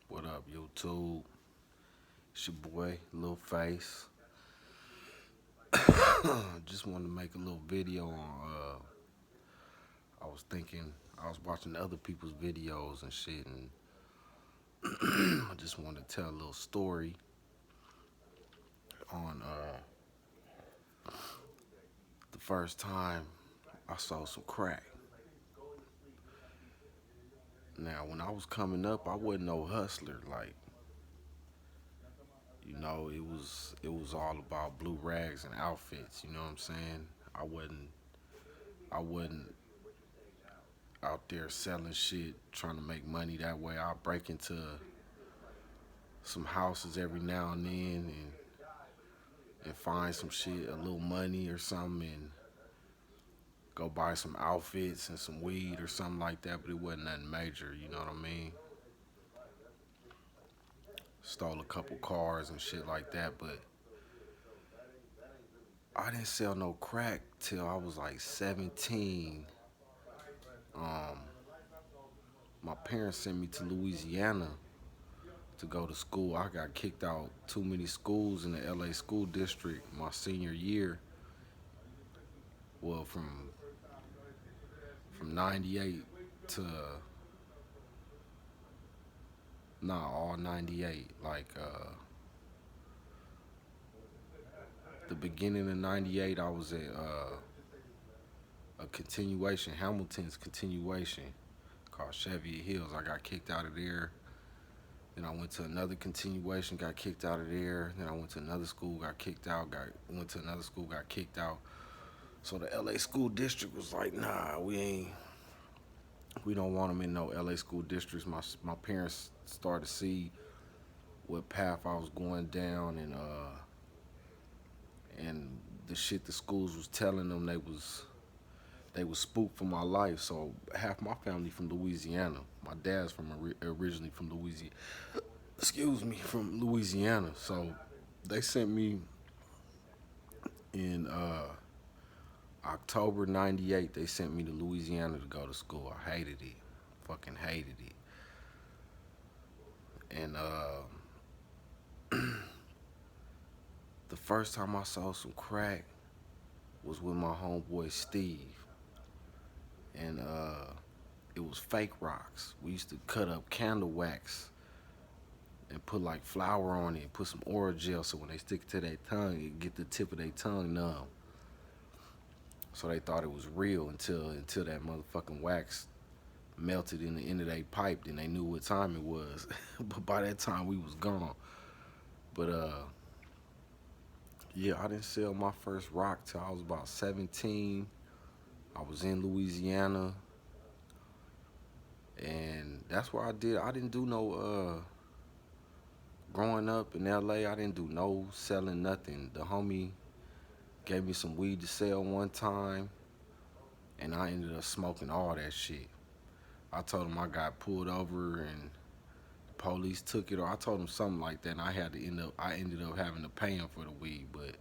What up, YouTube? It's your boy, Lil Face. Just wanted to make a little video on. I was thinking, I was watching other people's videos and shit, and I just wanted to tell a little story on the first time I saw some crack. Now, when I was coming up, I wasn't no hustler. Like, it was all about blue rags and outfits. You know what I'm saying? I wasn't out there selling shit, trying to make money that way. I break into some houses every now and then and find some shit, a little money or something, and go buy some outfits and some weed or something like that. But it wasn't nothing major, you know what I mean? Stole a couple cars and shit like that, but I didn't sell no crack till I was like 17. Um, my parents sent me to Louisiana to go to school. I got kicked out too many schools in the LA school district my senior year. Well, from 98 to all 98. Like the beginning of 98, I was at a continuation, Hamilton's continuation called Cheviot Hills. I got kicked out of there. Then I went to another continuation, got kicked out of there. Then I went to another school, got kicked out. Went to another school, got kicked out. So the LA school district was like, nah, we don't want them in no LA school districts. My parents started to see what path I was going down, and the shit the schools was telling them they was spooked for my life. So half my family from Louisiana. My dad's from originally from Louisiana. Excuse me, from Louisiana. So they sent me in October '98. They sent me to Louisiana to go to school. I hated it, fucking hated it. And the first time I saw some crack was with my homeboy Steve, and it was fake rocks. We used to cut up candle wax and put like flour on it, put some oil gel so when they stick it to their tongue, it get the tip of their tongue numb. So they thought it was real until that motherfucking wax melted in the end of their pipe. Then they knew what time it was. But by that time we was gone. But yeah, I didn't sell my first rock till I was about 17. I was in Louisiana, and that's what I did. I didn't do no growing up in LA. I didn't do no selling nothing. The homie gave me some weed to sell one time, and I ended up smoking all that shit. I told him I got pulled over and the police took it, or I told him something like that, and I ended up having to pay him for the weed. But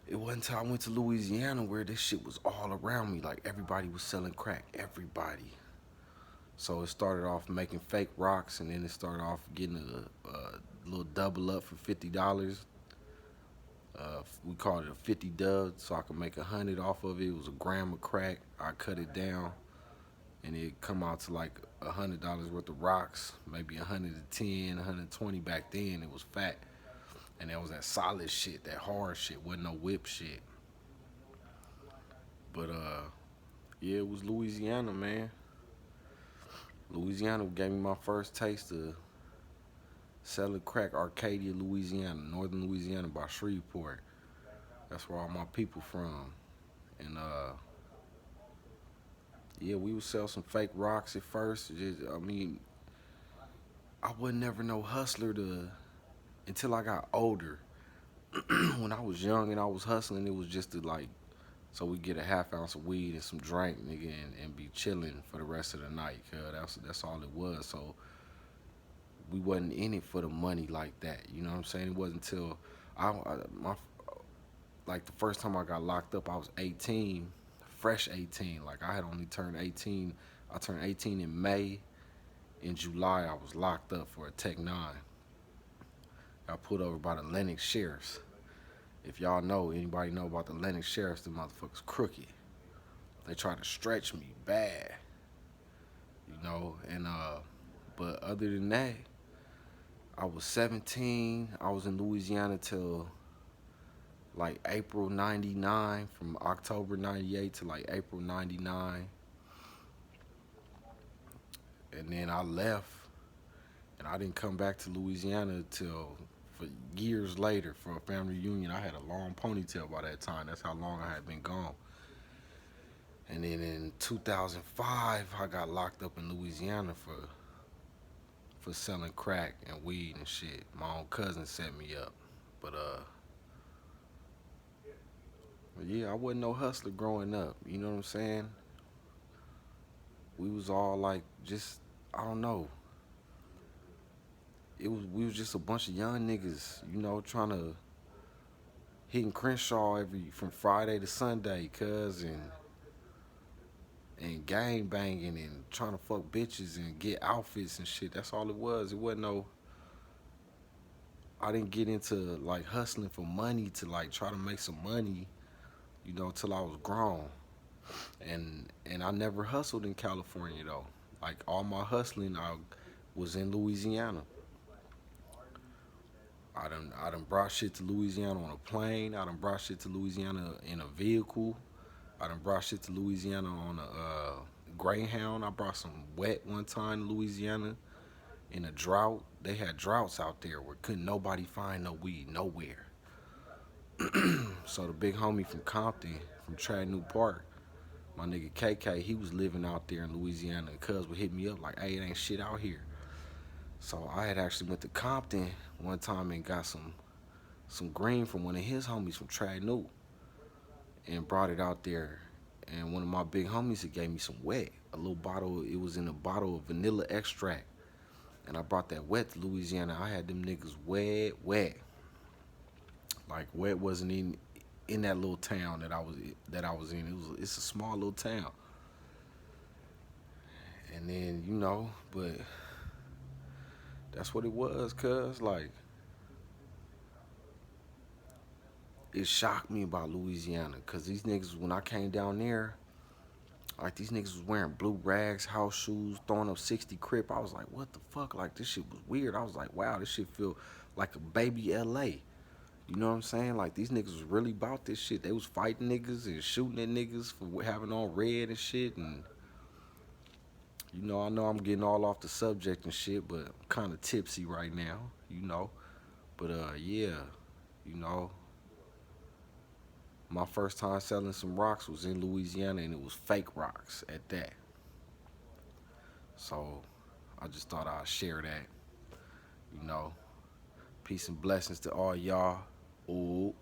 it wasn't until I went to Louisiana where this shit was all around me. Like everybody was selling crack, everybody. So it started off making fake rocks, and then it started off getting a little double up for $50. We called it a 50 dub, so I could make 100 off of it. It was a gram of crack. I cut it down, and it come out to like $100 worth of rocks, maybe 110, 120 back then. It was fat, and that was that solid shit, that hard shit. Wasn't no whip shit. But yeah, it was Louisiana, man. Louisiana gave me my first taste of selling crack. Arcadia, Louisiana, northern Louisiana by Shreveport. That's where all my people from. And yeah, we would sell some fake rocks at first. I mean, I was never no hustler until I got older. When I was young and I was hustling, it was just to like, so we get a half ounce of weed and some drink, nigga, and be chilling for the rest of the night. That's all it was. So we wasn't in it for the money like that. You know what I'm saying? It wasn't until my like the first time I got locked up, I was 18, fresh 18. Like I had only turned 18. I turned 18 in May, In July, I was locked up for a Tech 9. Got pulled over by the Lennox Sheriffs. If y'all know, anybody know about the Lennox Sheriffs, the motherfuckers crooked. They tried to stretch me bad, and but other than that, I was 17. I was in Louisiana till like April 99, from October 98 to like April 99. And then I left, and I didn't come back to Louisiana till for years later for a family reunion. I had a long ponytail by that time. That's how long I had been gone. And then in 2005, I got locked up in Louisiana for selling crack and weed and shit. My own cousin set me up. But yeah, I wasn't no hustler growing up. You know what I'm saying? We was all like just, I don't know. We was just a bunch of young niggas, trying to hitting Crenshaw every from Friday to Sunday, cuz and gang banging and trying to fuck bitches and get outfits and shit. That's all it was. It wasn't no. I didn't get into like hustling for money to like try to make some money, till I was grown. And I never hustled in California though. Like all my hustling, I was in Louisiana. I done brought shit to Louisiana on a plane. I done brought shit to Louisiana in a vehicle. I done brought shit to Louisiana on a Greyhound. I brought some wet one time to Louisiana in a drought. They had droughts out there where couldn't nobody find no weed nowhere. So the big homie from Compton, from Chattanooga Park, my nigga KK, he was living out there in Louisiana. And cuz would hit me up like, hey, it ain't shit out here. So I had actually went to Compton one time and got some green from one of his homies from Chattanooga and brought it out there. And one of my big homies had gave me some wet, a little bottle. It was in a bottle of vanilla extract. And I brought that wet to Louisiana. I had them niggas wet. Like wet wasn't in that little town that I was in. It's a small little town. And then, but that's what it was, cuz like it shocked me about Louisiana, cuz these niggas, when I came down there, like these niggas was wearing blue rags, house shoes, throwing up 60 crip. I was like, what the fuck? Like this shit was weird. I was like, wow, this shit feel like a baby LA. You know what I'm saying? Like these niggas was really about this shit. They was fighting niggas and shooting at niggas for having on red and shit. And I know I'm getting all off the subject and shit, but I'm kind of tipsy right now. But yeah, you know, my first time selling some rocks was in Louisiana, and it was fake rocks at that. So I just thought I'd share that. you know. Peace and blessings to all y'all. Ooh.